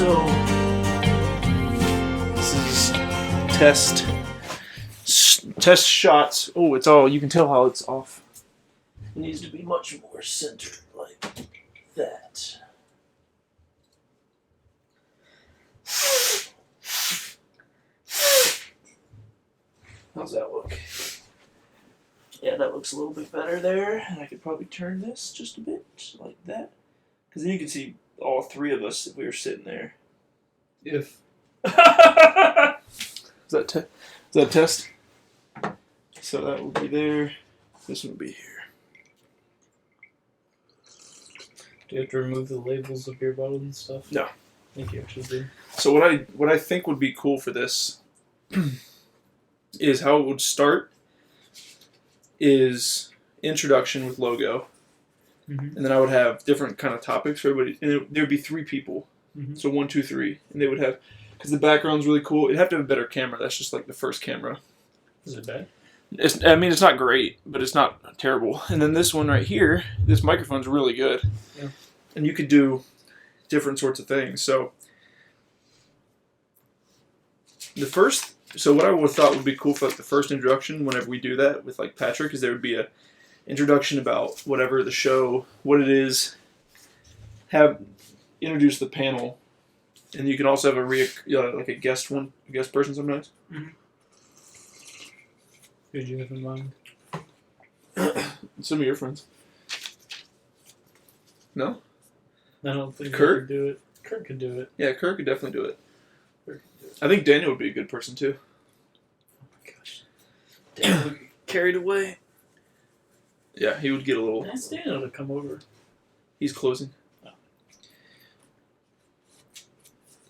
So this is test shots. Oh, it's all, you can tell how it's off. It needs to be much more centered like that. How's that look? Yeah, that looks a little bit better there. And I could probably turn this just a bit like that. Because then you can see all three of us if we were sitting there. If. Is that a test? So that will be there. This one will be here. Do you have to remove the labels of beer bottles and stuff? No. I think you actually do. So what I think would be cool for this is how it would start is introduction with logo. Mm-hmm. And then I would have different kind of topics for everybody. And there would be 3 people. Mm-hmm. So 1, 2, 3. And they would have, because the background's really cool. It'd have to have a better camera. That's just like the first camera. Is it bad? It's not great, but it's not terrible. And then this one right here, this microphone's really good. Yeah. And you could do different sorts of things. So what I would have thought would be cool for like the first introduction, whenever we do that with like Patrick, is there would be a introduction about whatever the show, what it is, introduce the panel, and you can also have a guest person sometimes. Mm-hmm. Who did you have in mind? Some of your friends. No? I don't think Kurt could do it. Kurt could do it. Yeah, Kurt could definitely do it. Kurt could do it. I think Daniel would be a good person too. Oh my gosh. Daniel would get carried away. Yeah, he would get a little. Ask Daniel to come over. He's closing. Oh.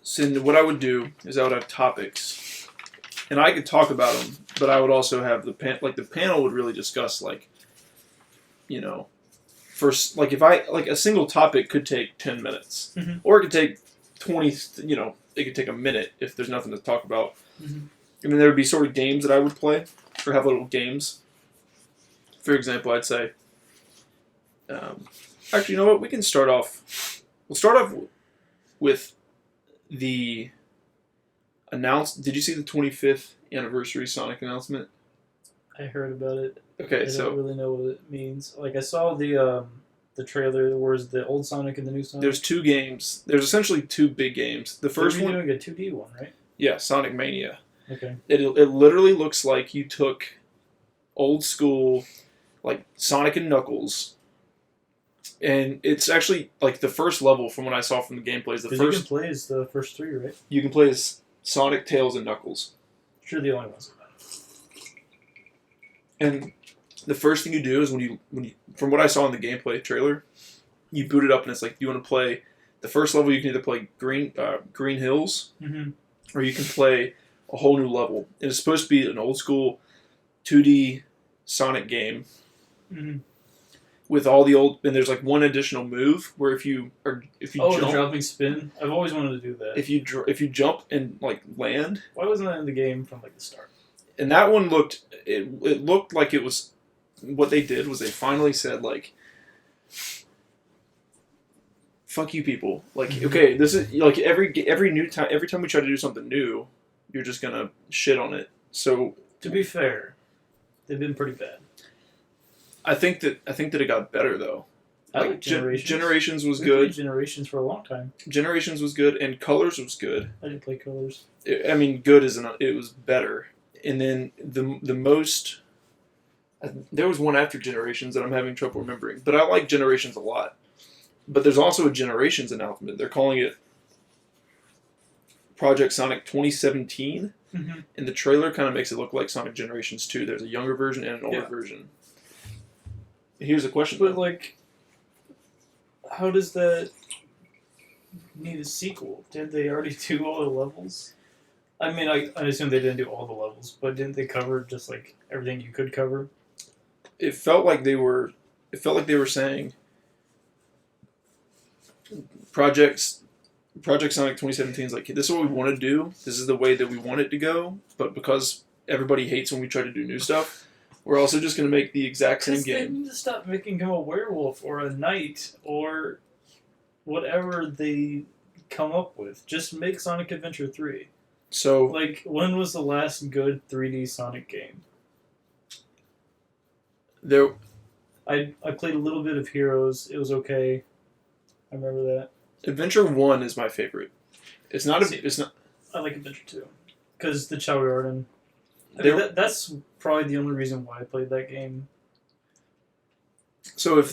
So what I would do is I would have topics, and I could talk about them, but I would also have the panel would really discuss first, like if a single topic could take 10 minutes, mm-hmm. or it could take 20. It could take a minute if there's nothing to talk about. Mm-hmm. And then there would be sort of games that I would play, or have little games. For example, I'd say, actually, you know what? We can start off. We'll start off with the Did you see the 25th anniversary Sonic announcement? I heard about it. Okay, I don't really know what it means. Like I saw the trailer. Where's the old Sonic and the new Sonic? There's 2 games. There's essentially 2 big games. The first one, doing a 2D one, right? Yeah, Sonic Mania. Okay. It literally looks like you took old school, like Sonic and Knuckles, and it's actually like the first level from what I saw from the gameplay is the first. You can play as the first 3, right? You can play as Sonic, Tails, and Knuckles. Sure, the only ones. And the first thing you do is when you from what I saw in the gameplay trailer, you boot it up and it's like you want to play the first level. You can either play Green Hills, mm-hmm. or you can play a whole new level. And it's supposed to be an old school 2D Sonic game. Mm-hmm. With all the old, and there's like one additional move where if you jump, the dropping spin. I've always wanted to do that. If you jump and like land. Why wasn't that in the game from like the start? And that one looked like it was. What they did was they finally said like, "Fuck you, people!" Like, mm-hmm. okay, this is like every time we try to do something new, you're just gonna shit on it. So to be fair, they've been pretty bad. I think that it got better though. I like Generations. Generations was We good. played Generations for a long time. Generations was good, and Colors was good. I didn't play Colors. Good isn't. It was better. And then the most. There was one after Generations that I'm having trouble remembering, but I like Generations a lot. But there's also a Generations announcement. They're calling it Project Sonic 2017, mm-hmm. and the trailer kind of makes it look like Sonic Generations 2. There's a younger version and an older version. Here's a question. But, like, how does that need a sequel? Did they already do all the levels? I mean, I assume they didn't do all the levels, but didn't they cover just, like, everything you could cover? It felt like they were saying Project Sonic 2017 is like, this is what we want to do. This is the way that we want it to go. But because everybody hates when we try to do new stuff, we're also just going to make the exact same game. They need to stop making him a werewolf or a knight or whatever they come up with? Just make Sonic Adventure 3. So Like, when was the last good 3D Sonic game? there, I played a little bit of Heroes. It was okay. I remember that. Adventure 1 is my favorite. It's not See. it's not I like Adventure 2. Because the Chow Garden. I There- mean, that's probably the only reason why I played that game. so if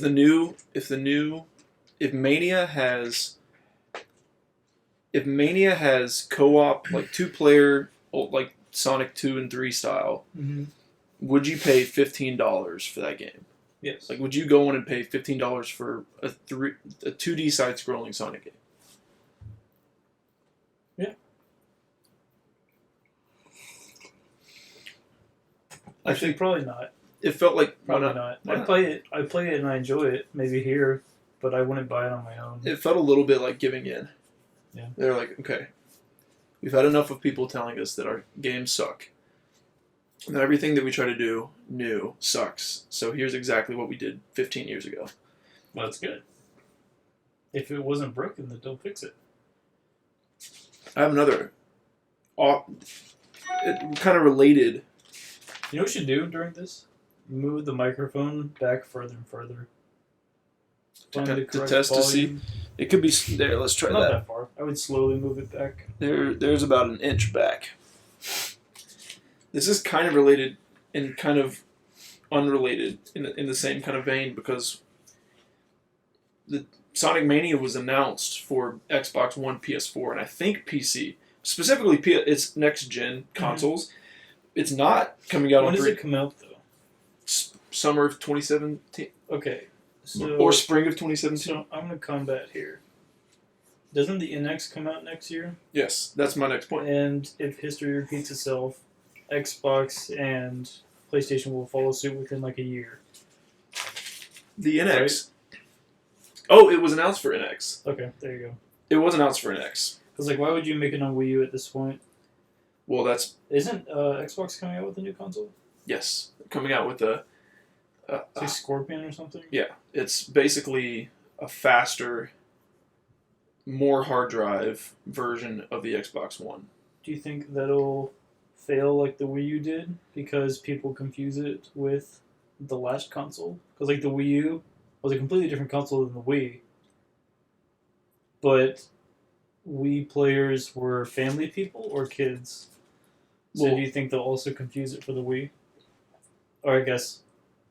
Mania has co-op like 2-player like Sonic 2 and 3 style, Mm-hmm. would you pay $15 for that game? Yes. Like, would you go in and pay $15 for a 2D side-scrolling Sonic game? Yeah. I Actually, think probably not. it felt like Probably not. Why I not? play it. I play it and I enjoy it. Maybe here, but I wouldn't buy it on my own. It felt a little bit like giving in. Yeah. They're like, okay, we've had enough of people telling us that our games suck. And that everything that we try to do new sucks. So here's exactly what we did 15 years ago. Well, that's good. If it wasn't broken, then don't fix it. I have another, kind of related. You know what you should do during this? Move the microphone back further and further. Find the To correct test to see. volume. It could be there. Let's try Not that. that far. I would slowly move it back. There's about an inch back. This is kind of related and kind of unrelated in the same kind of vein because the Sonic Mania was announced for Xbox One, PS4, and I think PC. Specifically, it's next gen consoles. It's not coming out When on does it come out, though? summer of 2017 Okay. So, or spring of 2017. so I'm going to combat here. Doesn't the NX come out next year? Yes, that's my next point. And if history repeats itself, Xbox and PlayStation will follow suit within like a year. The NX. Oh, it was announced for NX. Okay, there you go. It was announced for NX. Because like, why would you make it on Wii U at this point? Well, that's Isn't Xbox coming out with a new console? yes, coming out with a. It's like Scorpion or something? Yeah, it's basically a faster, more hard drive version of the Xbox One. Do you think that'll fail like the Wii U did because people confuse it with the last console? Because like the Wii U was a completely different console than the Wii, but Wii players were family people or kids. So Well- do you think they'll also confuse it for the Wii? Or I guess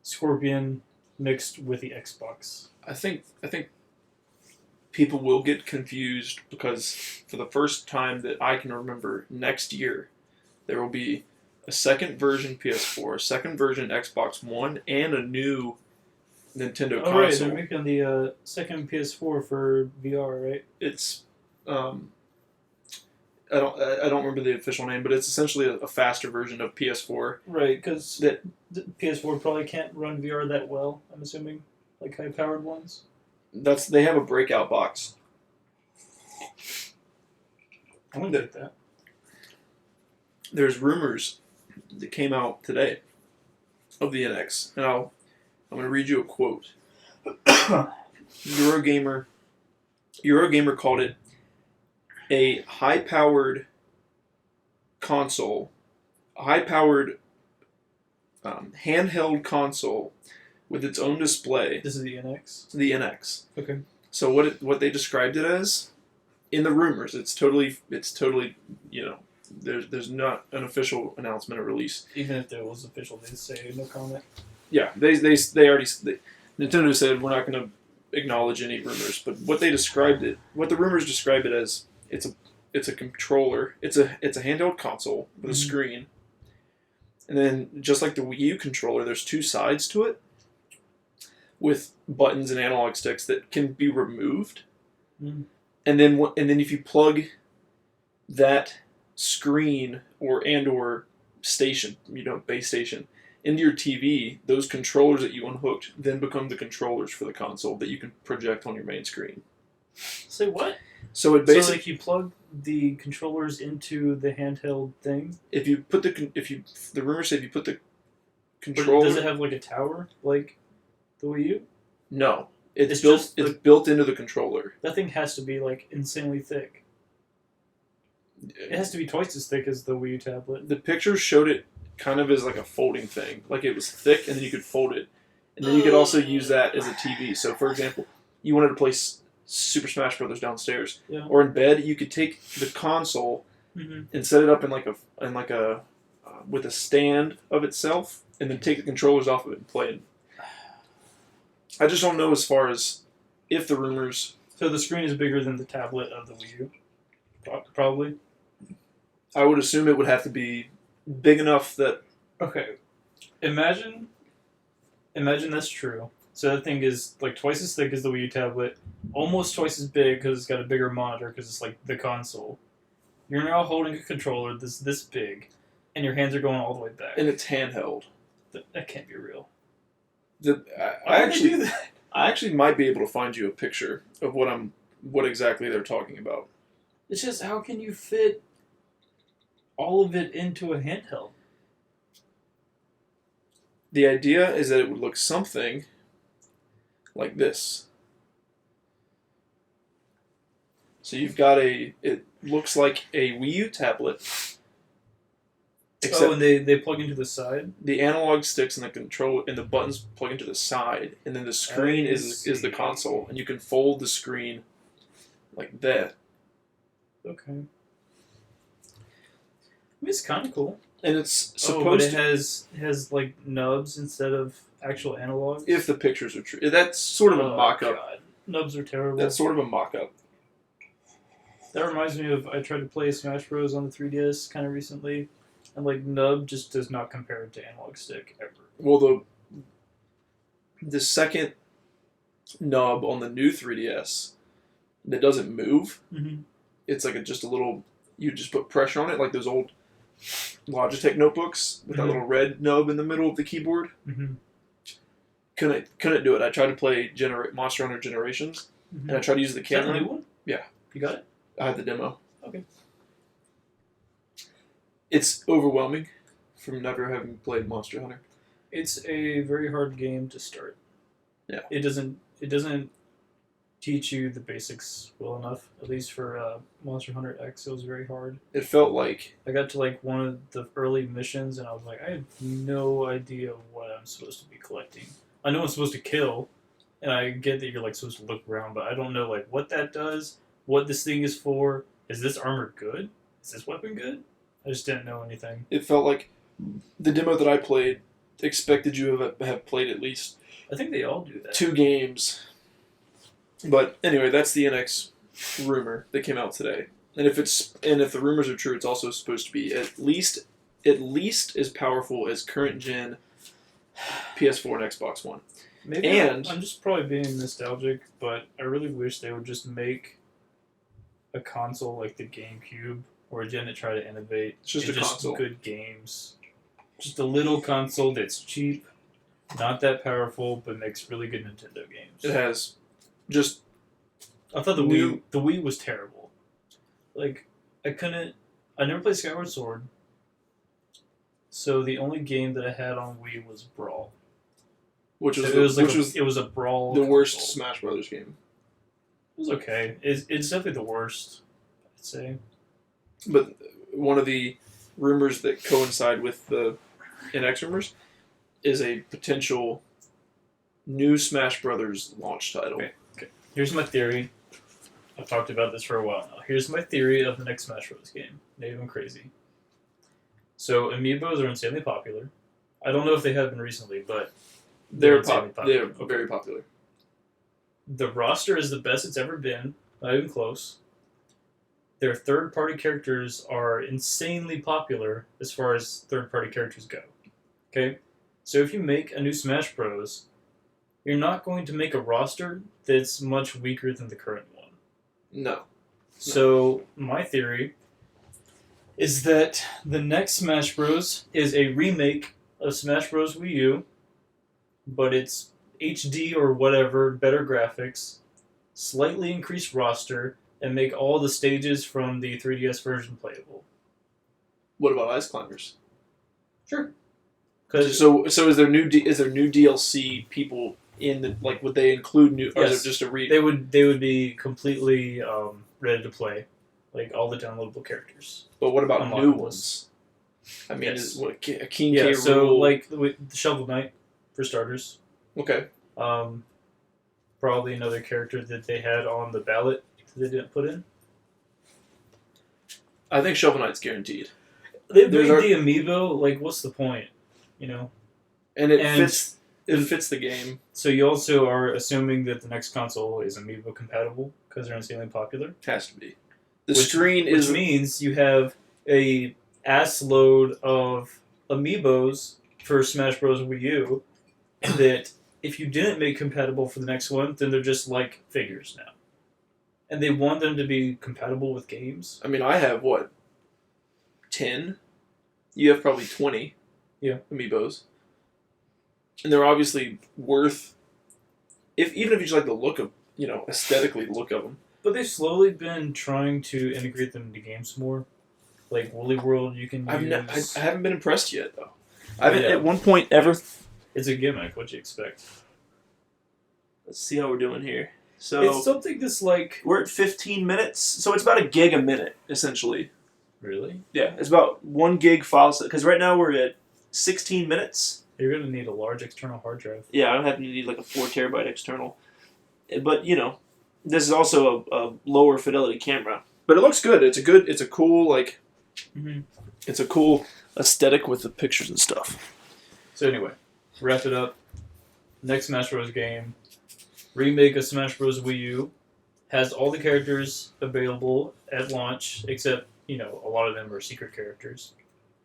Scorpion mixed with the Xbox. I think people will get confused because for the first time that I can remember, next year there will be a second version PS4, a second version Xbox One, and a new Nintendo Oh right, console. they're making the second PS4 for VR, right? It's I don't remember the official name, but it's essentially a faster version of PS4. Right, because That the PS4 probably can't run VR that well, I'm assuming, like high-powered ones. they have a breakout box. I wouldn't get that. There's rumors that came out today of the NX, and I'm going to read you a quote. Eurogamer called it a high-powered console, a high-powered handheld console with its own display. This is the NX. The NX. Okay. So what they described it as in the rumors, it's totally there's not an official announcement or release. Even if there was official, they'd say no comment. Yeah, Nintendo said we're not going to acknowledge any rumors, but what the rumors describe it as, it's a controller, it's a handheld console with a Mhm. screen, and then just like the Wii U controller, there's two sides to it with buttons and analog sticks that can be removed, Mhm. and then if you plug that screen or station, base station, into your TV, those controllers that you unhooked then become the controllers for the console that you can project on your main screen. Say what? So it So basically, like you plug the controllers into the handheld thing, the rumors say if you put the but controller, does it have like a tower like the Wii U? no, it's It's built just it's built into the controller. That thing has to be like insanely thick. It has to be twice as thick as the Wii U tablet. The pictures showed it kind of as like a folding thing. Like it was thick, and then you could fold it, and then you could also use that as a TV. So, for example, you wanted to play Super Smash Brothers downstairs, Yeah. or in bed, you could take the console and set it up in like a with a stand of itself, and then take the controllers off of it and play it. I just don't know as far as if the rumors. So the screen is bigger than the tablet of the Wii U? Probably. I would assume it would have to be big enough that. Okay. Imagine that's true. So that thing is like twice as thick as the Wii U tablet, almost twice as big because it's got a bigger monitor because it's like the console. You're now holding a controller this big, and your hands are going all the way back. And it's handheld. That can't be real. I Why would they do actually, that? I actually might be able to find you a picture of what exactly they're talking about. It's just how can you fit all of it into a handheld? The idea is that it would look something like this. So you've got it looks like a Wii U tablet. Except And they plug into the side? the analog sticks and the control and the buttons plug into the side, and then the screen I is the see. console, and you can fold the screen like that. Okay. I mean, it's kind of cool. And it's But supposed it has like nubs instead of actual analogs. if the pictures are true. That's sort of a mock-up. God. Nubs are terrible. That's sort of a mock-up. That reminds me of I tried to play Smash Bros on the 3DS kind of recently, and like nub just does not compare to analog stick ever. Well, the second nub on the new 3DS that doesn't move, Mm-hmm. it's like just a little. You just put pressure on it, like those old Logitech notebooks with that Mhm. little red nub in the middle of the keyboard. Mm-hmm. Couldn't do it. I tried to play Monster Hunter Generations, and I tried to use the Is that the camera. new one? Yeah. You got it? I had the demo. Okay. It's overwhelming from never having played Monster Hunter. It's a very hard game to start. Yeah. It doesn't teach you the basics well enough. At least for Monster Hunter X, it was very hard. It felt like I got to like one of the early missions, and I was like, I have no idea what I'm supposed to be collecting. I know I'm supposed to kill, and I get that you're like supposed to look around, but I don't know like what that does, what this thing is for. Is this armor good? Is this weapon good? I just didn't know anything. it felt like the demo that I played expected you to have played at least I think they all do that. 2 games. But anyway, that's the NX rumor that came out today. And if the rumors are true, it's also supposed to be at least as powerful as current gen PS4 and Xbox One. Maybe And- I'm just probably being nostalgic, but I really wish they would just make a console like the GameCube, or didn't try to innovate. It's just in a console. Good games. Just a little console that's cheap, not that powerful, but makes really good Nintendo games. It has just I thought the new- Wii was terrible. Like I never played Skyward Sword. So the only game that I had on Wii was Brawl. which was It was a Brawl. the worst console. Smash Brothers game. It was okay. It's definitely the worst, I'd say. But one of the rumors that coincide with the NX rumors is a potential new Smash Brothers launch title. Okay. Here's my theory. I've talked about this for a while now. Here's my theory of the next Smash Bros. Game. Maybe I'm crazy. So amiibos are insanely popular. I don't know if they have been recently, but They're insanely popular. They're very popular. The roster is the best it's ever been. Not even close. Their third-party characters are insanely popular as far as third-party characters go. Okay? So if you make a new Smash Bros., you're not going to make a roster that's much weaker than the current one. No. So my theory is that the next Smash Bros. Is a remake of Smash Bros. Wii U, but it's HD or whatever, better graphics, slightly increased roster, and make all the stages from the 3DS version playable. What about Ice Climbers? Sure. Because So is there new DLC people in the would they include new or is Yes. it just a re? they would be completely ready to play. like all the downloadable characters. But what about new Unlockables. ones? I mean, Yes. is what a King Yeah, K so rule? like the Shovel Knight for starters. Okay, Probably another character that they had on the ballot that they didn't put in. I think Shovel Knight's guaranteed, They There's made our- the amiibo. Like, what's the point? You know. and it And- fits. It fits the game. So you also are assuming that the next console is amiibo compatible because they're insanely popular. Has to be. The Which- screen Which is means you have a ass load of amiibos for Smash Bros. Wii U that if you didn't make compatible for the next one, then they're just like figures now. And they want them to be compatible with games. I mean, I have what? 10? You have probably 20. Yeah. Amiibos. And they're obviously worth. Even if you just like the look of, aesthetically the look of them. But they've slowly been trying to integrate them into games more. Like Woolly World, you can use. I haven't been impressed yet, though. I haven't Yeah. at one point ever. It's a gimmick. What do you expect? Let's see how we're doing here. So It's something that's like. we're at 15 minutes, so it's about a gig a minute, essentially. Really? Yeah, it's about 1 gig file set. Because right now we're at 16 minutes. You're going to need a large external hard drive. Yeah, I don't have to need like a 4 terabyte external. But, this is also a lower fidelity camera. But it looks good. It's a cool, Mm-hmm. it's a cool aesthetic with the pictures and stuff. So anyway, wrap it up. Next Smash Bros. Game, remake of Smash Bros. Wii U, has all the characters available at launch, except, a lot of them are secret characters.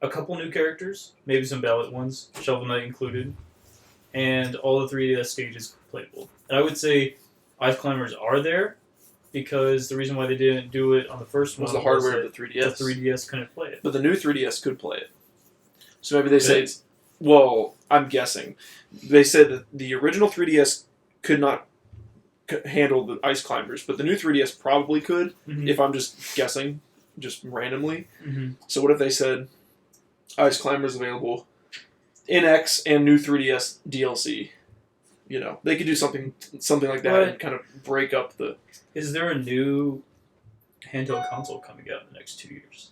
A couple new characters, maybe some ballot ones, Shovel Knight included, and all the 3DS stages playable. And I would say Ice Climbers are there, because the reason why they didn't do it on the first Was one the hardware was of the that 3DS. the 3DS couldn't play it. But the new 3DS could play it. So maybe they Could say, well, I'm guessing. They said that the original 3DS could not handle the Ice Climbers, but the new 3DS probably could, Mhm. if I'm just guessing, just randomly. Mhm. So what if they said Ice Climbers available, NX and new 3DS DLC? They could do something like that But- and kind of break up the. Is there a new handheld console coming out in the next 2 years?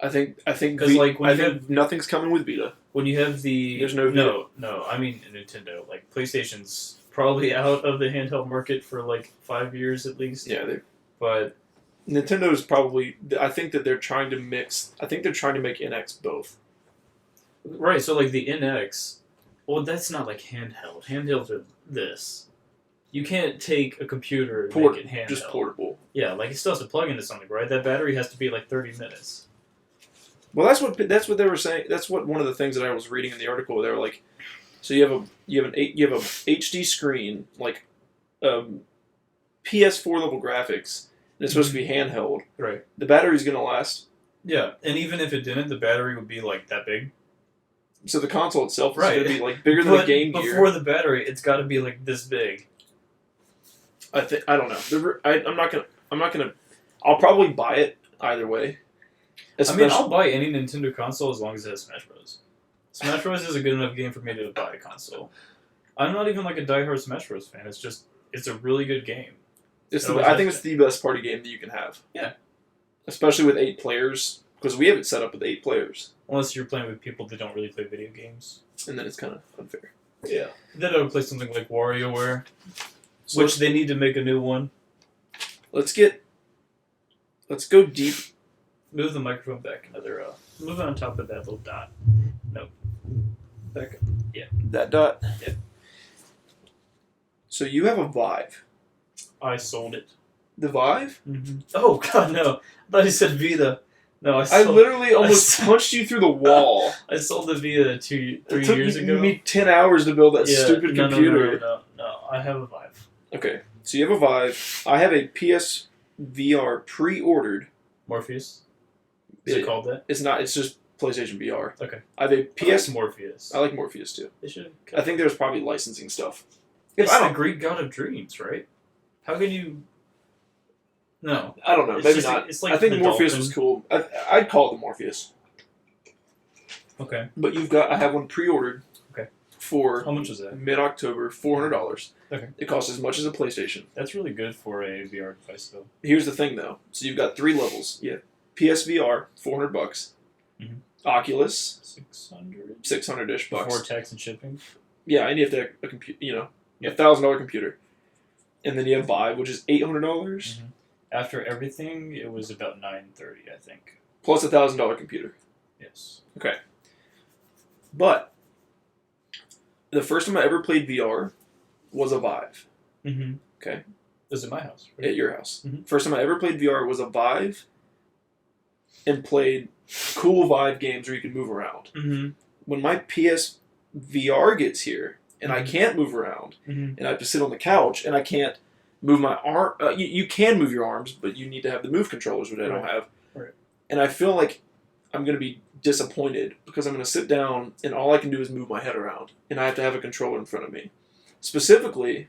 I think 'Cause, like, when I you think nothing's coming with Vita. When you have the There's no no, I mean Nintendo. Like PlayStation's probably out of the handheld market for like 5 years at least. Yeah, But Nintendo is probably. I think that they're trying to mix. I think they're trying to make NX both. right, so like the NX, well, that's not like handheld. Handhelds are this. You can't take a computer and make it handheld. Just portable. Yeah, like it still has to plug into something, right? That battery has to be like 30 minutes. Well, that's what they were saying. That's what one of the things that I was reading in the article. They were like, so you have a HD screen, like PS4 level graphics, and it's supposed to be handheld. Right. The battery's gonna last. Yeah, and even if it didn't, the battery would be like that big. So the console itself is Right. gonna be like bigger than But the Game Gear. before the battery, it's got to be like this big. I don't know. I'm not gonna. I'll probably buy it either way. I mean, I'll buy any Nintendo console as long as it has Smash Bros. Smash Bros is a good enough game for me to buy a console. I'm not even like a diehard Smash Bros fan. It's a really good game. I think it's the best party game that you can have. Yeah. Especially with 8 players, because we have it set up with 8 players, Unless you're playing with people that don't really play video games. and then it's kind of unfair. Yeah. Then I would play something like WarioWare, So which they need to make a new one. let's go deep. Move the microphone back another. Move it on top of that little dot. Nope. Back up. That dot. Yeah. So you have a Vive. I sold it. The Vive? Mm-hmm. Oh God, no! I thought you said Vita. No, I sold. literally almost punched you through the wall. I sold the Vita 3 It took years ago. me 10 hours to build that Yeah, stupid no, computer. No. I have a Vive. Okay, so you have a Vive. I have a PSVR pre-ordered. Morpheus. Is it called that? It's not. It's just PlayStation VR. Okay. I have a PS. Morpheus. I like Morpheus too. They should. I think there's probably licensing stuff. It's I the don't. Greek god of dreams, right? How can you? No. I don't know. It's Maybe just- not. it's like I think the Morpheus dolphin. was cool. I'd call it the Morpheus. Okay. But I have one pre-ordered. Okay. for How much is that? mid-October, $400. Okay. It costs as much as a PlayStation. That's really good for a VR device, though. Here's the thing, though. So you've got 3 levels. You have PSVR, $400. Mhm. Oculus, 600 $600-ish bucks. before tax and shipping. Yeah, and you have to have a computer, Yeah. $1,000 computer. And then you have Vive, which is $800 After everything, it was about $930, I think. plus $1,000 computer. Yes. But the first time I ever played VR was a Vive Mm-hmm. Okay. It was at my house. Right? at your house. Mhm. First time I ever played VR was a Vive and played cool Vive games where you could move around. Mm-hmm. When my PS VR gets here and I Mhm. can't move around Mm-hmm. and I have to sit on the couch and I can't move my arm. You can move your arms, but you need to have the move controllers, which I don't Right. have. Right. And I feel like I'm going to be disappointed because I'm going to sit down and all I can do is move my head around and I have to have a controller in front of me. Specifically,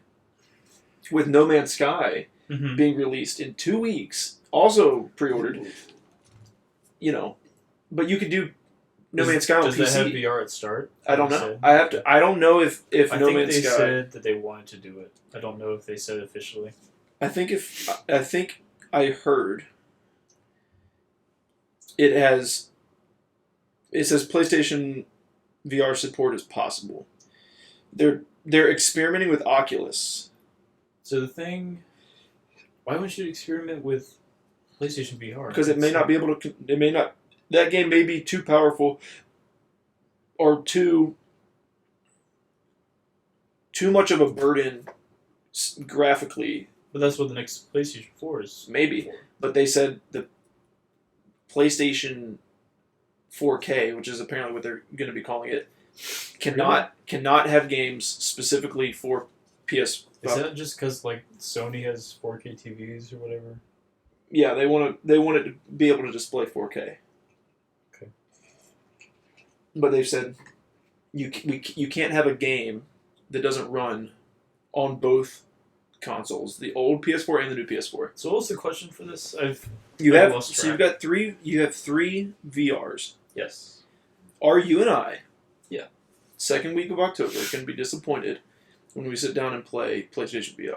with No Man's Sky Mm-hmm. being released in 2 weeks, also pre-ordered, but you could do No Man's Sky on Does PC. that have VR at start? I don't They know. said? I have to. I don't know if I No think Man's they Sky. said that they wanted to do it. I don't know if they said officially. I think I heard it has. It says PlayStation VR support is possible. They're experimenting with Oculus. So the thing, why wouldn't you experiment with PlayStation VR? Because it may not be able to. It may not. That game may be too powerful, or too much of a burden graphically. But that's what the next PlayStation 4 is. Maybe, for. but they said the PlayStation 4K, which is apparently what they're going to be calling it, cannot have games specifically for PS. Is that just because like Sony has 4K TVs or whatever? Yeah, they want it to be able to display 4K. Okay. But they've said you can't have a game that doesn't run on both consoles, the old PS4 and the new PS4. So what was the question for this? I've lost track. You've got three VRs. Yes. Are you and I? Yeah. Second week of October, going to be disappointed when we sit down and play PlayStation VR.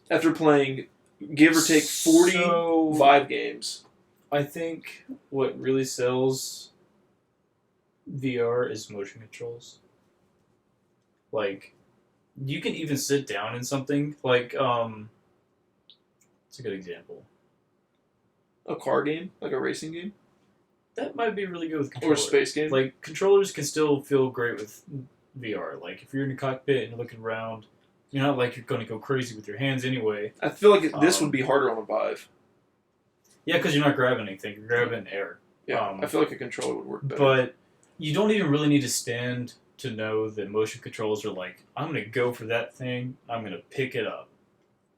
After playing, give or take 40 So, Vive games. I think what really sells VR is motion controls. Like, you can even sit down in something like it's a good example. A car game, like a racing game, That might be really good with or controllers. a space game. Like controllers can still feel great with VR. Like if you're in a cockpit and you're looking around, you're not like you're going to go crazy with your hands anyway. I feel like this would be harder on a Vive. Yeah, because you're not grabbing anything. You're grabbing air. Yeah, I feel like a controller would work better. But you don't even really need to stand to know that motion controls are like, I'm going to go for that thing. I'm going to pick it up.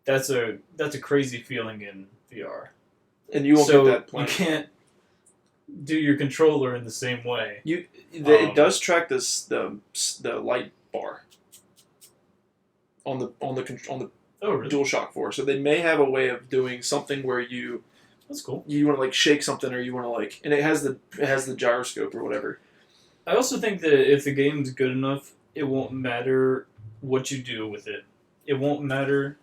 That's a crazy feeling in VR. And you won't So get that you plan. can't do your controller in the same way. It does track the light bar on the Oh, really? DualShock 4, so they may have a way of doing something where you That's cool. want to like shake something, or you want to like, and it has the gyroscope or whatever. I also think that if the game's good enough, it won't matter what you do with it. It won't matter.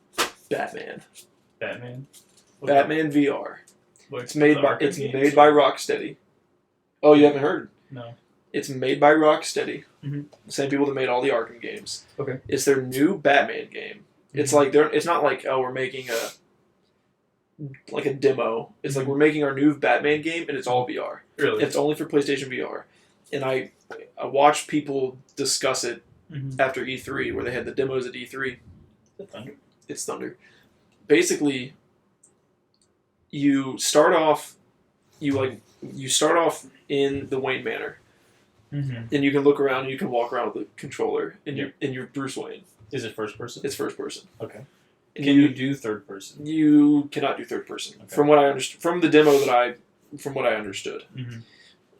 Batman What VR. Like It's made the by Arkham games? Rocksteady. Oh, you haven't heard? No. It's made by Rocksteady, Mhm. the same people that made all the Arkham games. Okay. It's their new Batman game. It's like it's not like, oh, we're making a demo. It's like we're making our new Batman game, and it's all VR. Really? It's only for PlayStation VR. And I watched people discuss it Mhm. after E3, where they had the demos at E3. The Thunder? It's Thunder. Basically, you start off in the Wayne Manor, Mm-hmm. and you can look around and you can walk around with the controller, and you're Bruce Wayne. Is it first person? It's first person. Okay. And Can you do third person? You cannot do third person. Okay. From what I understood, from the demo from what I understood. Mm-hmm.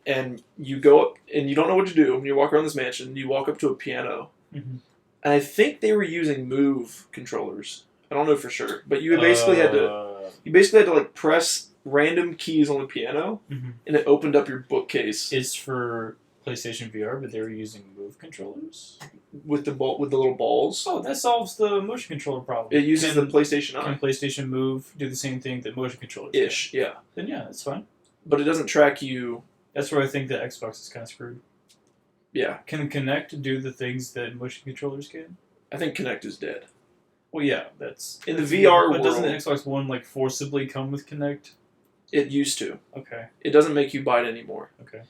And you go up, and you don't know what to do. When you walk around this mansion, you walk up to a piano. Mm-hmm. And I think they were using Move controllers. I don't know for sure, but you basically had to like press random keys on the piano, Mhm. and it opened up your bookcase. It's for PlayStation VR, but they were using Move controllers. with the little balls. Oh, that solves the motion controller problem. It uses the PlayStation Can Eye. PlayStation Move do the same thing that motion controllers Ish, yeah. can? Then yeah, that's fine. But it doesn't track you. That's where I think the Xbox is kind of screwed. Yeah. Can Kinect do the things that motion controllers can? I think Kinect is dead. Well, yeah, that's In the VR But doesn't the world- Xbox One like forcibly come with Kinect? It used to. Okay, It doesn't make you buy it anymore. okay.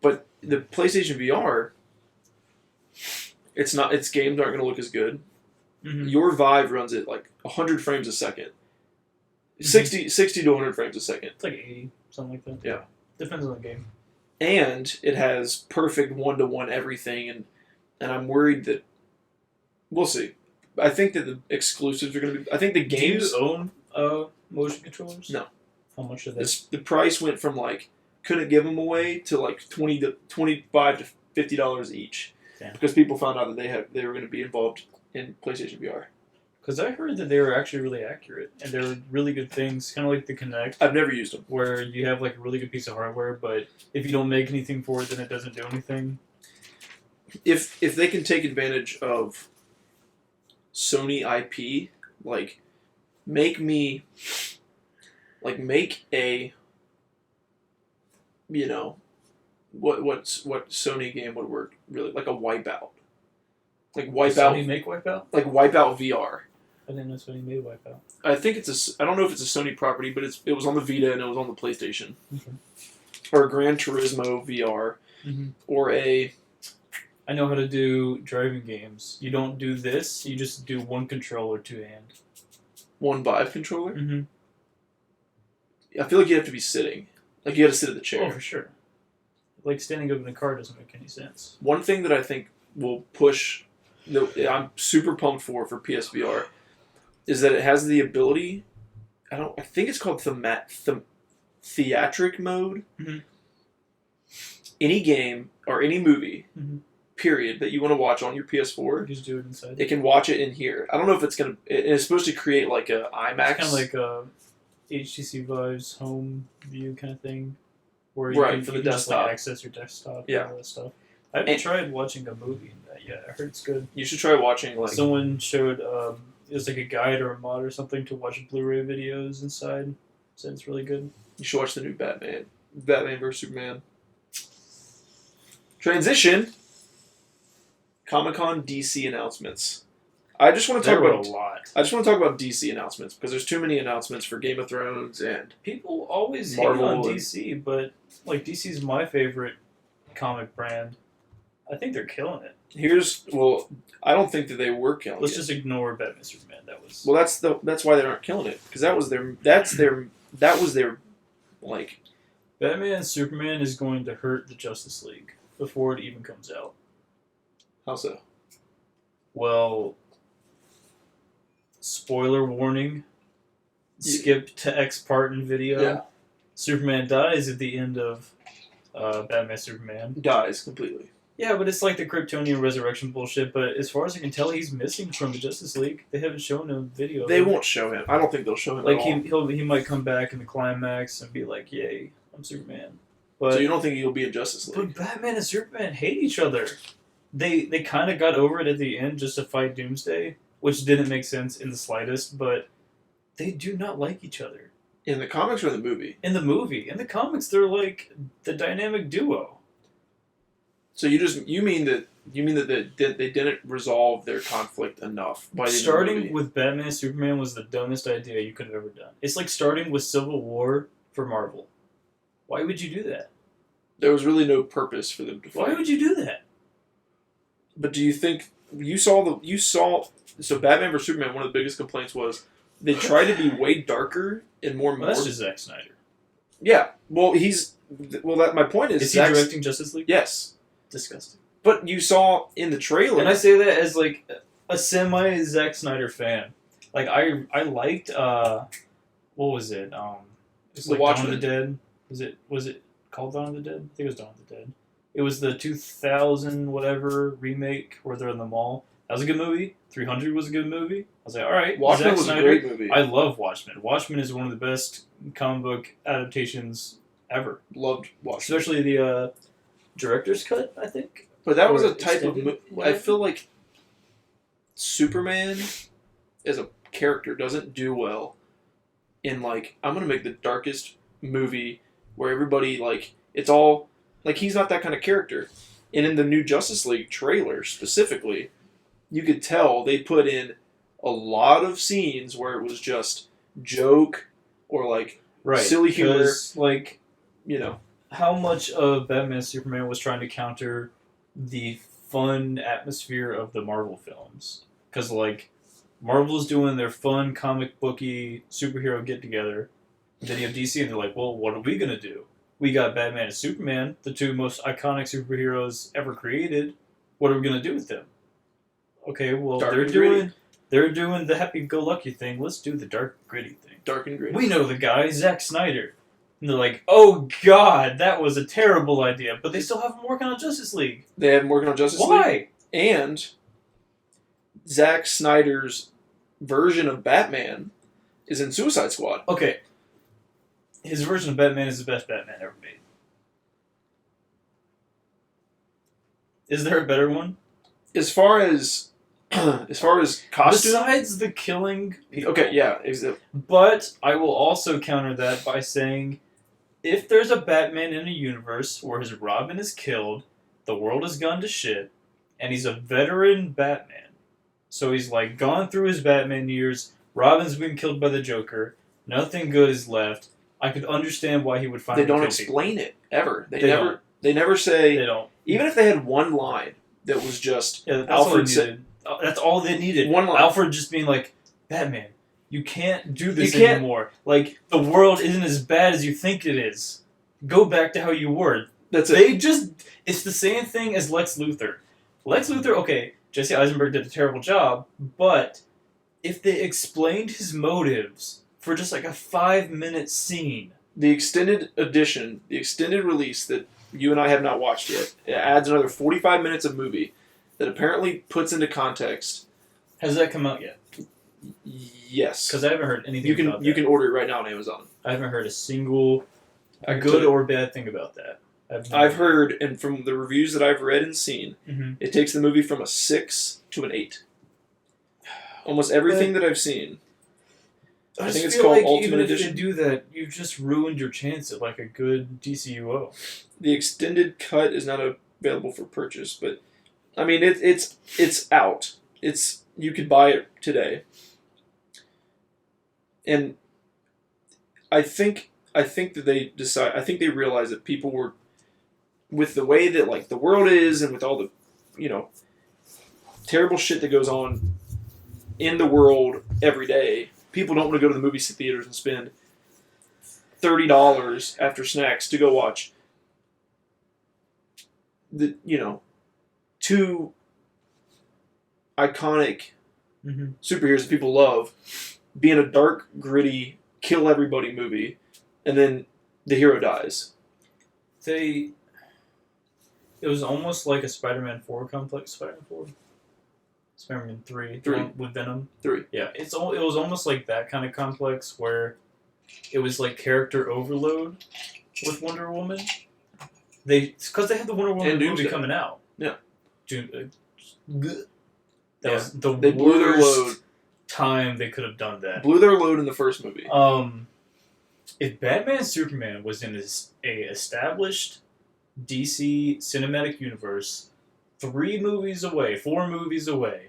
But the PlayStation VR, its games aren't going to look as good. Mm-hmm. Your Vive runs at like 100 frames a second. 60 to 100 frames a second. It's like 80, something like that. Yeah. Depends on the game. And it has perfect one-to-one everything, and I'm worried that we'll see. I think that the exclusives are going to be. I think the games. Do you own motion controllers? No. How much are they? The price went from like couldn't give them away to like $25 to $50 each, Damn. because people found out that they were going to be involved in PlayStation VR. Because I heard that they were actually really accurate and they were really good things, kind of like the Kinect, I've never used them. where you have like a really good piece of hardware, but if you don't make anything for it, then it doesn't do anything. If they can take advantage of Sony IP, like make a, you know, what Sony game would work really, like a Wipeout, like Does Wipeout, Sony make Wipeout? like Wipeout VR. I didn't know Sony made Wipeout. I think I don't know if it's a Sony property, but it was on the Vita and it was on the PlayStation. Okay. Or a Gran Turismo VR, Mm-hmm. or a I know how to do driving games. You don't do this, you just do one controller, two hand. One Vive controller. Mm-hmm. I feel like you have to be sitting, like you got to sit at the chair. Oh, for sure. Like standing up in a car doesn't make any sense. One thing that I think will push, I'm super pumped for PSVR, is that it has the ability. I think it's called theatric mode. Mhm. Any game or any movie, Mhm. period, that you want to watch on your PS4, You just do it inside. it can watch it in here. I don't know if it's gonna. It's supposed to create like a IMAX. It's kind of like a HTC Vive's home view kind of thing, where you Right, can, for you the can just like desktop. access your desktop Yeah. and all that stuff. I haven't And- tried watching a movie in that yet. I heard it's good. You should try watching like. Someone showed it was like a guide or a mod or something to watch Blu-ray videos inside. Said it's really good. You should watch the new Batman vs Superman. Transition. Comic-Con DC announcements. I just want to There talk were about. a lot. I just want to talk about DC announcements because there's too many announcements for Game of Thrones and People always Marvel hate on and- DC, but like DC's my favorite comic brand. I think they're killing it. I don't think that they were killing Let's it. just ignore Batman Superman. That was Well, that's why they aren't killing it because that was their like Batman Superman is going to hurt the Justice League before it even comes out. how so? Well, spoiler warning. Skip to X part in video. Yeah. Superman dies at the end of Batman Superman. Dies completely. Yeah, but it's like the Kryptonian resurrection bullshit. But as far as I can tell, he's missing from the Justice League. They haven't shown a video. of They him. won't show him. I don't think they'll show him Like at all. he might come back in the climax and be like, "Yay, I'm Superman." But So you don't think he'll be in Justice but League? Batman and Superman hate each other. They kind of got over it at the end just to fight Doomsday, which didn't make sense in the slightest. But they do not like each other In the comics or the movie? in the movie. In the comics, they're like the dynamic duo. So you mean that they didn't resolve their conflict enough by the end of the Starting movie? with Batman and Superman was the dumbest idea you could have ever done. It's like starting with Civil War for Marvel. Why would you do that? There was really no purpose for them to fight. Why would you do that? But do you think you saw so Batman vs Superman? One of the biggest complaints was they tried to be way darker and more. Well, that's just Zack Snyder. Yeah. Well, my point is Is he directing Justice League? Yes, Disgusting. but you saw in the trailer. And I say that as like a semi Zack Snyder fan. Like I liked what was it? It's The like Dawn Watchmen. of the Dead. Was it called Dawn of the Dead? I think it was Dawn of the Dead. It was the 2000 whatever remake where they're in the mall. That was a good movie. 300 was a good movie. I was like, all right. Watchmen Zack was Snyder. a great movie. I love Watchmen. Watchmen is one of the best comic book adaptations ever. Loved Watchmen. Especially the director's cut, I think. But that was Or a type of. extended, I whatever. feel like Superman as a character doesn't do well in like I'm gonna make the darkest movie where everybody like it's all like he's not that kind of character. And in the new Justice League trailer specifically, you could tell they put in a lot of scenes where it was just joke or like Right. silly humor. 'Cause, like, You know, how much of Batman and Superman was trying to counter the fun atmosphere of the Marvel films? Because, like, Marvel's doing their fun comic booky superhero get together. Then you have DC, and they're like, well, what are we going to do? We got Batman and Superman, the two most iconic superheroes ever created. What are we going to do with them? Okay, well, Dark they're and gritty. doing the happy-go-lucky thing. Let's do the dark, gritty thing. dark and gritty. We know the guy, Zack Snyder. And they're like, oh god, that was a terrible idea. But they still have him working on Justice League. They have him working on Justice League. Why? And Zack Snyder's version of Batman is in Suicide Squad. Okay. His version of Batman is the best Batman ever made. Is there a better one? As far as costume, Besides the killing people. okay, yeah, But I will also counter that by saying if there's a Batman in a universe where his Robin is killed, the world has gone to shit, and he's a veteran Batman. So he's like gone through his Batman years, Robin's been killed by the Joker, nothing good is left. I could understand why he would finally they don't kill explain it ever. They They never people. say They don't. even if they had one line that was just Yeah, that's Alfred all they said- needed. That's all they needed. One line. Alfred just being like, Batman, you can't do this You can't- anymore. Like, the world isn't as bad as you think it is. Go back to how you were. that's it. They just, it's the same thing as Lex Luthor. Lex Luthor, okay, Jesse Eisenberg did a terrible job, but if they explained his motives for just like a 5-minute scene, The extended edition, the extended release that you and I have not watched yet, it adds another 45 minutes of movie that apparently puts into context. has that come out yet? Yes, Because I haven't heard anything you about can you that. can order it right now on Amazon. I haven't heard a single I can good tell you- or bad thing about that. I've heard, and from the reviews that I've read and seen, hmm it takes the movie from a 6 to an 8. Almost everything that I've seen. I think just it's feel called like Ultimate even if Edition. they do that, you've just ruined your chance at like a good DCUO. The extended cut is not available for purchase, but I mean it's out. You could buy it today. And I think that they realize that people were with the way that like the world is and with all the terrible shit that goes on in the world every day. People don't want to go to the movie theaters and spend $30 after snacks to go watch the two iconic Mm-hmm. superheroes that people love be in a dark, gritty, kill everybody movie, and then the hero dies. It was almost like a Spider-Man 4 complex. Spider-Man 4? Spider-Man 3. Three. The one with Venom. 3. Yeah, it was almost like that kind of complex where it was like character overload with Wonder Woman. Because they had the Wonder Woman And movie Doomsday. coming out. Yeah. That was the They blew their worst load. time they could have done that. Blew their load in the first movie. If Batman and Superman was in a established DC cinematic universe, 4 movies away,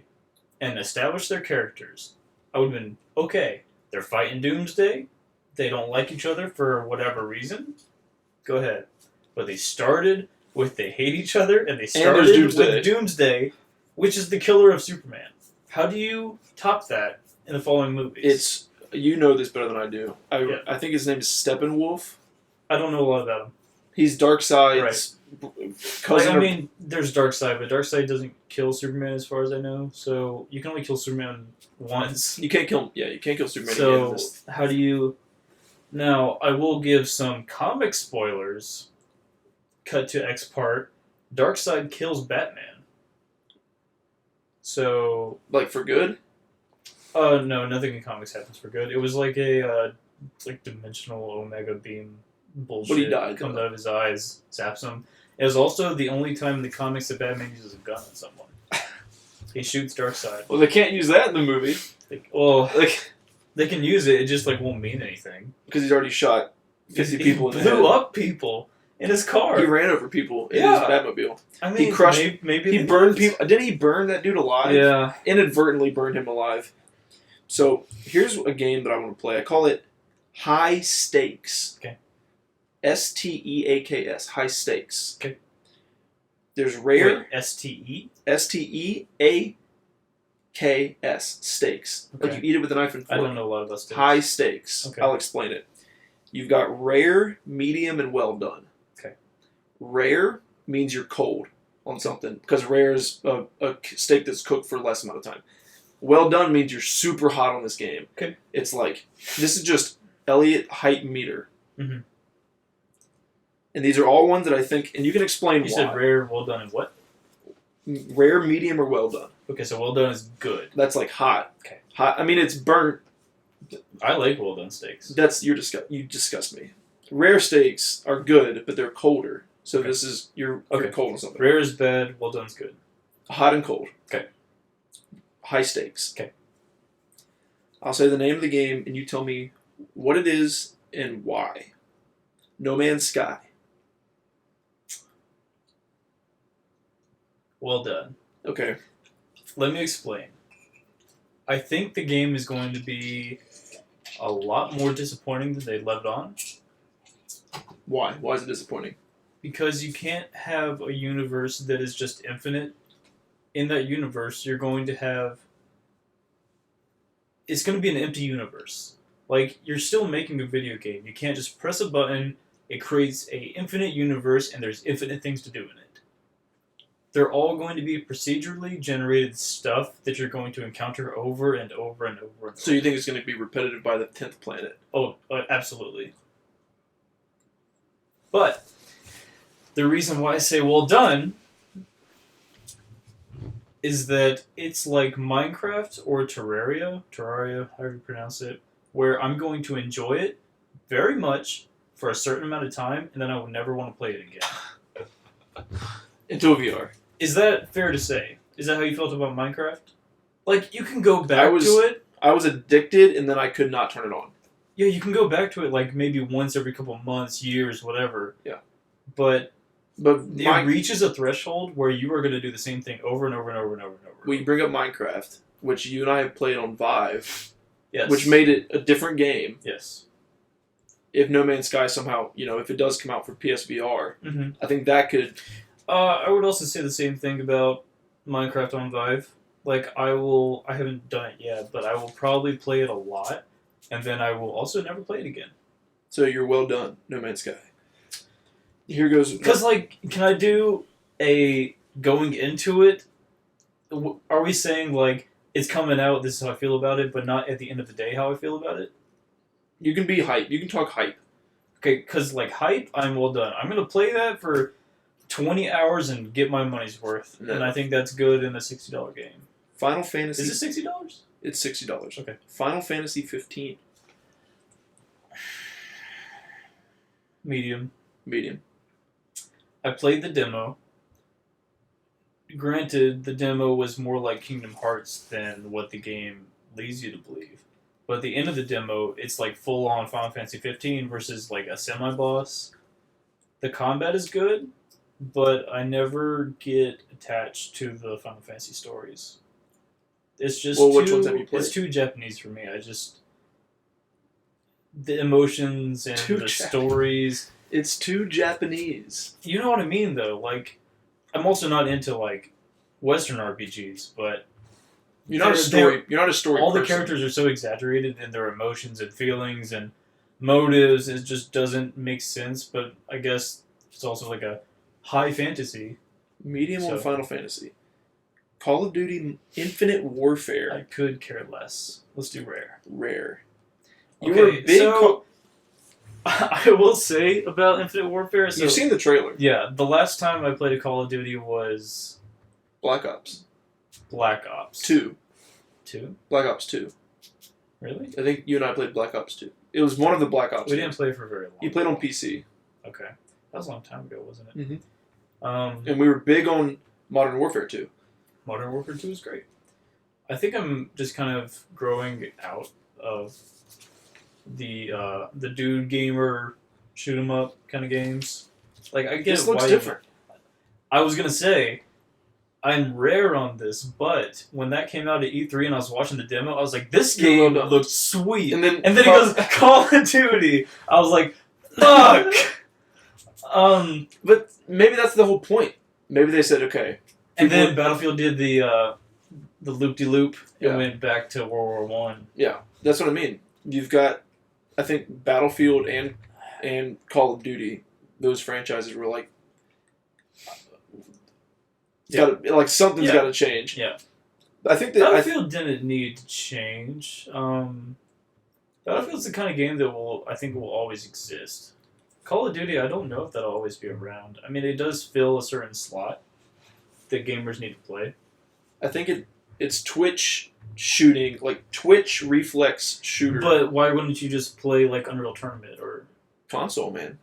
and established their characters, I would have been, okay, they're fighting Doomsday, they don't like each other for whatever reason, go ahead. But they started with they hate each other, and they started with Doomsday, which is the killer of Superman. How do you top that in the following movies? You know this better than I do. Yeah. I think his name is Steppenwolf. I don't know a lot about him. He's Darkseid's cousin. There's Darkseid, but Darkseid doesn't kill Superman as far as I know. So you can only kill Superman once. You can't kill him. Yeah, you can't kill Superman. again in So this. how do you? Now I will give some comic spoilers. Cut to X part. Darkseid kills Batman. So Like for good? no, nothing in comics happens for good. It was like a dimensional Omega beam bullshit. But he died, Comes though. out of his eyes, zaps him. It was also the only time in the comics that Batman uses a gun on someone. He shoots Darkseid. Well, they can't use that in the movie. Well, Like, they can use it. It just won't mean anything. because he's already shot 50 people in the head. Blew up people in his car. He ran over people in Yeah. his Batmobile. I mean, he crushed- Maybe He they burned did. people. Didn't he burn that dude alive? Yeah. Inadvertently burned him alive. So here's a game that I want to play. I call it High Stakes. Okay. STEAKS. High Stakes. Okay. There's rare. Wait, STE. STEAKS. Stakes. Like Okay. you eat it with a knife and fork. I don't know a lot about stakes. High stakes. Okay. I'll explain it. You've got rare, medium, and well done. Okay. Rare means you're cold on something because rare is a steak that's cooked for less amount of time. Well done means you're super hot on this game. Okay. It's like this is just Elliott height meter. Mhm. And these are all ones that I think, and you can explain You why. said rare, well done, and what? Rare, medium, or well done. Okay, so well done is good. That's like hot. Okay. Hot. I mean, it's burnt. I like well done steaks. That's you disgust me. Rare steaks are good, but they're colder. So Okay. this is you're Okay. cold on something. Rare is bad, well done's good. Hot and cold. Okay. High stakes. Okay. I'll say the name of the game, and you tell me what it is and why. No Man's Sky. Well done. Okay. Let me explain. I think the game is going to be a lot more disappointing than they let on. Why? Why is it disappointing? Because you can't have a universe that is just infinite. In that universe, you're going to have... It's going to be an empty universe. Like, you're still making a video game. You can't just press a button, it creates a infinite universe, and there's infinite things to do in it. They're all going to be procedurally generated stuff that you're going to encounter over and over and over and So you think it's going to be repetitive by the 10th planet? Oh, absolutely. But the reason why I say well done is that it's like Minecraft or Terraria, however you pronounce it, where I'm going to enjoy it very much for a certain amount of time, and then I will never want to play it again. Into a VR. Is that fair to say? Is that how you felt about Minecraft? Like, you can go back to it. I was addicted, and then I could not turn it on. Yeah, you can go back to it like maybe once every couple of months, years, whatever. Yeah. But But it reaches a threshold where you are going to do the same thing over and over and over and over and over. we bring up Minecraft, which you and I have played on Vive, Yes. which made it a different game. Yes. If No Man's Sky somehow, if it does come out for PSVR, Mm-hmm. I think that could. I would also say the same thing about Minecraft on Vive. Like, I haven't done it yet, but I will probably play it a lot, and then I will also never play it again. So you're well done, No Man's Sky. Here goes. Because, like, can I do a going into it? Are we saying, like, it's coming out, this is how I feel about it, but not at the end of the day how I feel about it? You can be hype. You can talk hype. Okay, because, like, hype, I'm well done. I'm going to play that for 20 hours and get my money's worth. No. And I think that's good in a $60 game. Final Fantasy. Is it $60? It's $60. Okay. Final Fantasy 15. Medium. Medium. I played the demo. Granted, the demo was more like Kingdom Hearts than what the game leads you to believe. But at the end of the demo, it's like full-on Final Fantasy 15 versus like a semi-boss. The combat is good, but I never get attached to the Final Fantasy stories. It's just Which ones have you played? It's too Japanese for me. The emotions and Too the Japanese. stories. It's too Japanese. You know what I mean, though. Like, I'm also not into like Western RPGs, but You're not a They're- story. You're not a story. all the person. characters are so exaggerated in their emotions and feelings and motives. It just doesn't make sense. But I guess it's also like a high fantasy. Medium on So- Final Fantasy. Call of Duty Infinite Warfare. I could care less. Let's do rare. Rare. Okay, You were a big. so I will say about Infinite Warfare. So, You've seen the trailer. yeah, the last time I played a Call of Duty was Black Ops Black Ops 2. 2? Black Ops 2. Really? I think you and I played Black Ops 2. It was one of the Black Ops. We games. didn't play for very long. You played on PC. Okay. That was a long time ago, wasn't it? Mhm. And we were big on Modern Warfare 2. Modern Warfare 2 is great. I think I'm just kind of growing out of the dude gamer shoot 'em up kind of games. Like I get This looks why different. I was gonna say I'm rare on this, but when that came out at E3 and I was watching the demo, I was like, this You're game well done. looks sweet. And then he goes, Call of Duty. I was like, fuck. But maybe that's the whole point. Maybe they said, okay. And then Battlefield did the loop-de-loop and Yeah. went back to World War One. Yeah, that's what I mean. You've got, I think, Battlefield and Call of Duty. Those franchises were like, something's Yeah. got to change. Yeah. I think that Battlefield didn't need to change. Battlefield's the kind of game that I think will always exist. Call of Duty, I don't know if that'll always be around. I mean, it does fill a certain slot that gamers need to play. I think it's Twitch shooting, like Twitch reflex shooter. But why wouldn't you just play like Unreal Tournament or console, man.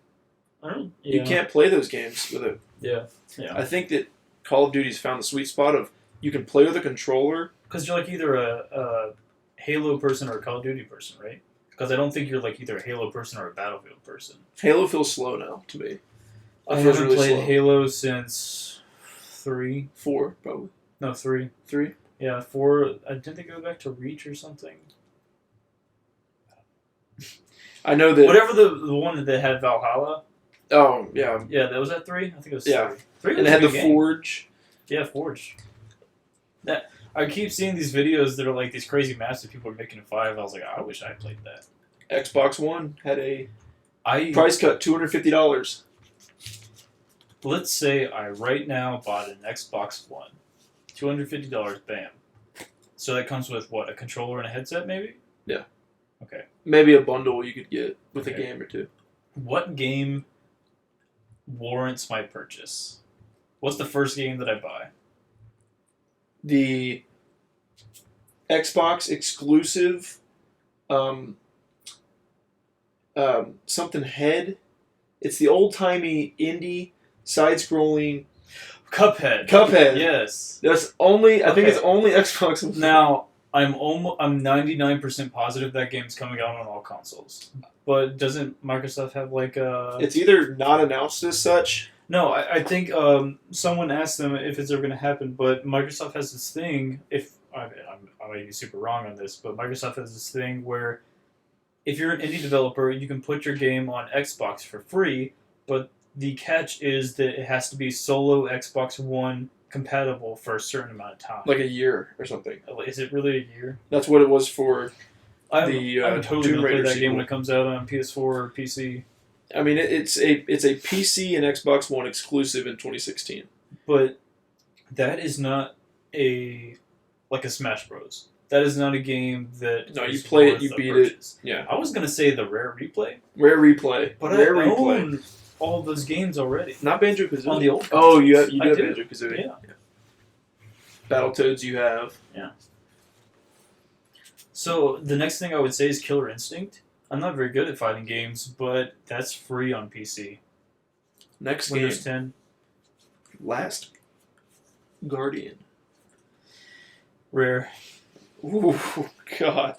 Yeah. You can't play those games with it. Yeah. Yeah. I think that Call of Duty's found the sweet spot of you can play with a controller. Because you're like either a Halo person or a Call of Duty person, right? Because I don't think you're like either a Halo person or a Battlefield person. Halo feels slow now to me. I It feels haven't really played slow. Halo since 3. 4, probably. No, 3. 3. Yeah, 4. Didn't they go back to Reach or something? I know that. Whatever the one that had Valhalla. Oh, yeah. Yeah, that was at 3? I think it was Yeah. 3. 3 And was it a had the good game. Forge. Yeah, Forge. I keep seeing these videos that are like these crazy maps that people are making in 5. I was like, I wish I played that. Xbox One had a I price cut, $250. Let's say I right now bought an Xbox One. $250, bam. So that comes with what, a controller and a headset maybe? Yeah. Okay. Maybe a bundle you could get with Okay. a game or two. What game warrants my purchase? What's the first game that I buy? The Xbox exclusive something head. It's the old timey indie side scrolling Cuphead. Cuphead. Yes. That's only I think Okay. it's only Xbox One. Now I'm 99% positive that game's coming out on all consoles. But doesn't Microsoft have like a? It's either not announced as such. No, I think someone asked them if it's ever going to happen, but Microsoft has this thing. If I might be super wrong on this, but Microsoft has this thing where if you're an indie developer, you can put your game on Xbox for free, but the catch is that it has to be solo Xbox One compatible for a certain amount of time. Like a year or something. Is it really a year? That's what it was for. I'm totally Tomb gonna play Raider that game sequel. when it comes out on PS4 or PC. I mean, it's a PC and Xbox One exclusive in 2016. But that is not a Smash Bros. That is not a game that. No, you is play it, worth you a beat purchase. Yeah. I was gonna say the Rare Replay, Rare Replay. but Rare I Replay. own all of those games already. Not Banjo Kazooie. On the old Oh, you consoles. do I have do. Banjo Kazooie. Yeah. Battletoads you have. So the next thing I would say is Killer Instinct. I'm not very good at fighting games, but that's free on PC. Next Windows game. 10. Last Guardian. Rare. Ooh, God.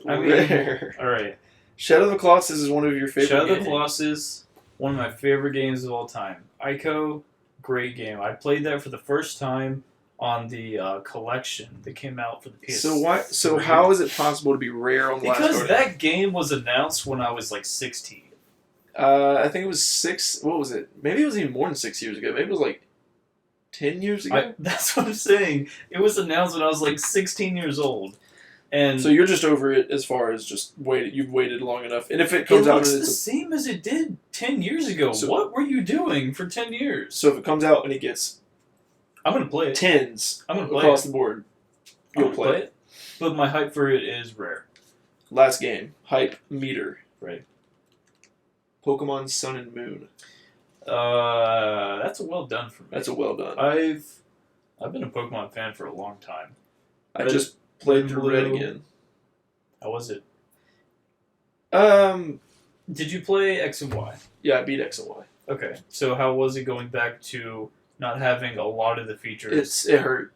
I mean, Rare. all right. Shadow of the Colossus is one of your favorite Shadow of the games. Colossus, one of my favorite games of all time. Ico, great game. I played that for the first time on the collection that came out for the PS. So why? So how is it possible to be Rare on the Last Because Guardian? that game was announced when I was like 16. I think it was 6. What was it? Maybe it was even more than 6 years ago. Maybe it was like 10 years ago. That's what I'm saying. It was announced when I was like 16 years old, and So you're just over it as far as just waited. You've waited long enough, and if it it comes out looks and the it's same as it did 10 years ago. So- What were you doing for 10 years? so if it comes out and it gets I'm gonna play it. tens I'm gonna play across it. the board, I'm you'll gonna play it. But my hype for it is Rare. Last game hype meter. Right. Pokemon Sun and Moon. That's well done for me. That's a well done. I've been a Pokemon fan for a long time. I Red- just played Red through Red Blue. again. How was it? Um, Did you play X and Y? yeah, I beat X and Y. Okay, so how was it going back to not having a lot of the features? It hurt.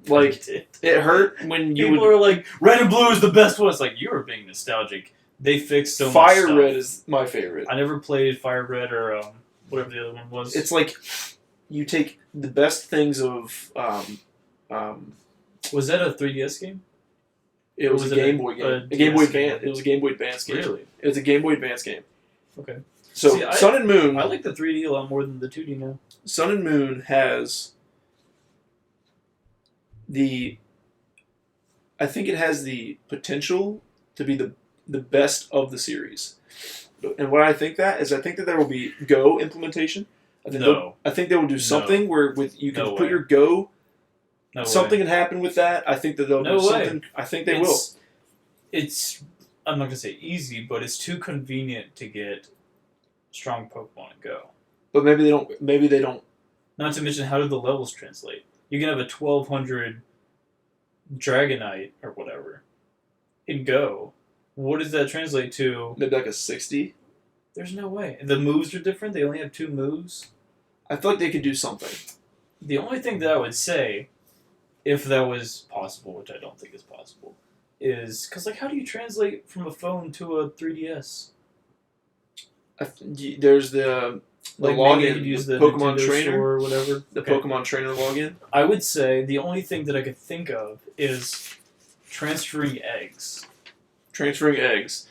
Like it hurt when you People would. are like, red and blue is the best one. It's like, you were being nostalgic. They fixed so much Fire stuff. Red is my favorite. I never played Fire Red or whatever the other one was. It's like you take the best things of. Was that a 3DS game? It was Was a it Game Boy game. a A Game Boy DS game? Advance. It was a Game Boy Advance game. Really? It was a Game Boy Advance game. Okay. So See, Sun and Moon. I like the 3D a lot more than the 2D now. Sun and Moon has I think it has the potential to be the best of the series. And what I think that there will be Go implementation. I think they will do something where with you can No put way. your Go. No Something way. can happen with that. I think that they'll No do way. something. I think they will. It's I'm not gonna say easy, but it's too convenient to get strong Pokemon and Go. But maybe they don't. Maybe they don't. Not to mention, how do the levels translate? You can have a 1200 Dragonite or whatever in Go. What does that translate to? Maybe like a 60. There's no way. The moves are different. They only have 2 moves. I feel like they could do something. The only thing that I would say, if that was possible, which I don't think is possible, is because like, how do you translate from a phone to a 3DS? There's the Like maybe you login, could use the the Pokemon Nintendo Trainer, Store or whatever. the Okay. Pokemon Trainer login. I would say the only thing that I could think of is transferring eggs. Transferring eggs,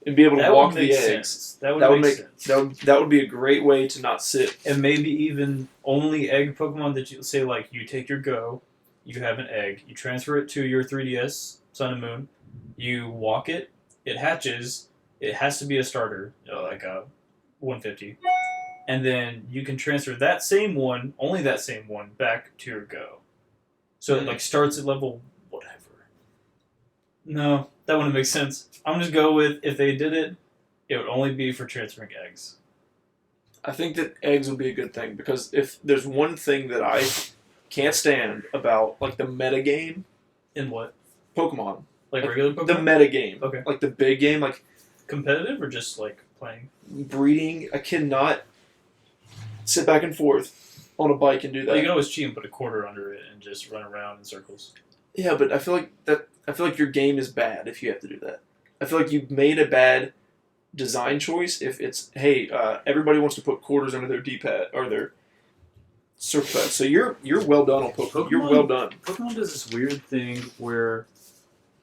and be able to That walk would make the sense. eggs. That would That would make make sense. that would be a great way to not sit. And maybe even only egg Pokemon that you say, like, you take your Go, you have an egg, you transfer it to your 3DS, Sun and Moon, you walk it, it hatches, it has to be a starter, like a 150, and then you can transfer that same one, only that same one, back to your Go. So it like starts at level whatever. No, that wouldn't make sense. I'm just go with, if they did it, it would only be for transferring eggs. I think that eggs would be a good thing because if there's one thing that I can't stand about like the meta game, In what? Pokemon, Like regular Pokemon? the meta game, Okay. like the big game, like Competitive or just like playing? breeding. I cannot sit back and forth on a bike and do Well, you that. can always cheat and put a quarter under it and just run around in circles. Yeah, but I feel like your game is bad if you have to do that. I feel like you've made a bad design choice if it's everybody wants to put quarters under their D-pad or their circle pad. So you're well done on Pokemon. You're well done. Pokemon does this weird thing where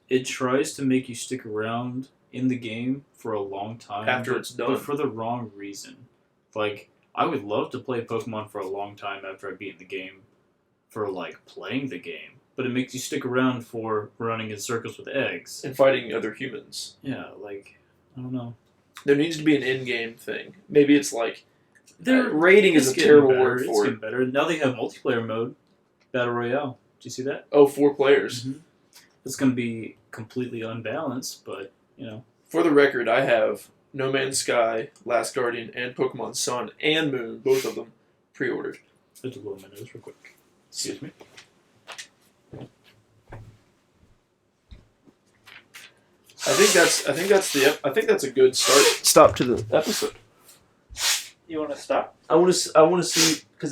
it tries to make you stick around in the game for a long time After it's done. but for the wrong reason. Like, I would love to play Pokemon for a long time after I beat the game for like playing the game, but it makes you stick around for running in circles with eggs. And fighting other humans. Yeah, like, I don't know. There needs to be an in-game thing. Maybe it's like They're rating is a getting terrible better. word It's for getting it. better. Now they have multiplayer mode, Battle Royale. Do you see that? Oh, 4 players. Mm-hmm. It's going to be completely unbalanced, but, you know. For the record, I have No Man's Sky, Last Guardian, and Pokemon Sun and Moon, both of them, pre-ordered. Let's blow my nose real quick. Excuse me. I think that's a good stop to the episode. You want to stop? I want to see because